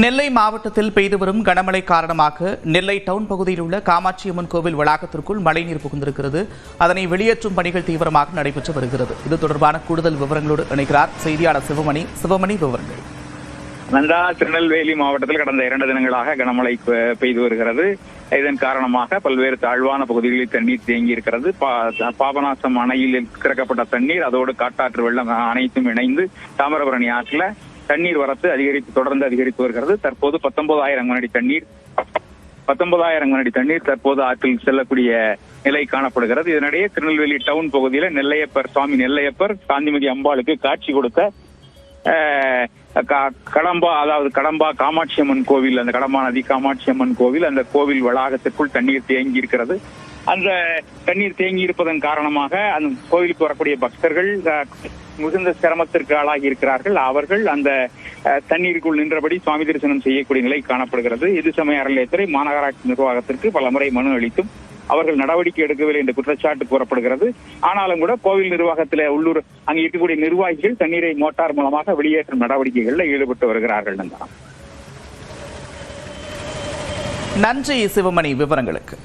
நெல்லை மாவட்டத்தில் பெய்து வரும் கனமழை காரணமாக நெல்லை டவுன் பகுதியில் உள்ள காமாட்சியம்மன் கோவில் வளாகத்திற்குள் மழைநீர் புகுந்திருக்கிறது. அதனை வெளியேற்றும் பணிகள் தீவிரமாக நடைபெற்று வருகிறது. இது தொடர்பான கூடுதல் விவரங்களோடு இணைக்கிறார் செய்தியாளர் சிவமணி. சிவமணி, விவரங்கள். நந்தா திருநெல்வேலி மாவட்டத்தில் கடந்த 2 தினங்களாக கனமழை பெய்து வருகிறது. இதன் காரணமாக பல்வேறு தாழ்வான பகுதிகளில் தண்ணீர் தேங்கி இருக்கிறது. பாபநாசம் அணையில் திறக்கப்பட்ட தண்ணீர் அதோடு காட்டாற்று வெள்ளம் அனைத்தும் இணைந்து தாமிரபரணி ஆற்றில் தண்ணீர் வரத்து தொடர்ந்து அதிகரித்து வருகிறது. தற்போது 19,000 கனஅடி தண்ணீர் தற்போது ஆற்றில் செல்லக்கூடிய நிலை காணப்படுகிறது. இதனிடையே திருநெல்வேலி டவுன் பகுதியில் சுவாமி நெல்லையப்பர் காந்திமதி அம்பாளுக்கு காட்சி கொடுத்த கடம்பா காமாட்சியம்மன் கோவில், அந்த கடம்பா நதி காமாட்சியம்மன் கோவில், அந்த கோவில் வளாகத்திற்குள் தண்ணீர் தேங்கி இருக்கிறது. அந்த தண்ணீர் தேங்கி இருப்பதன் காரணமாக அந்த கோவிலுக்கு வரக்கூடிய பக்தர்கள் மிகுந்த சிரமத்திற்கு ஆளாகி இருக்கிறார்கள். அவர்கள் அந்த தண்ணீருக்குள் நின்றபடி சுவாமி தரிசனம் செய்யக்கூடிய நிலை காணப்படுகிறது. இந்து சமய அறநிலையத்துறை மாநகராட்சி நிர்வாகத்திற்கு பலமுறை மனு அளித்தும் அவர்கள் நடவடிக்கை எடுக்கவில்லை என்ற குற்றச்சாட்டு கூறப்படுகிறது. ஆனாலும் கூட கோவில் நிர்வாகத்தில் அங்கு இருக்கக்கூடிய நிர்வாகிகள் தண்ணீரை மோட்டார் மூலமாக வெளியேற்றும் நடவடிக்கைகளில் ஈடுபட்டு வருகிறார்கள். நன்றி சிவமணி, விவரங்களுக்கு.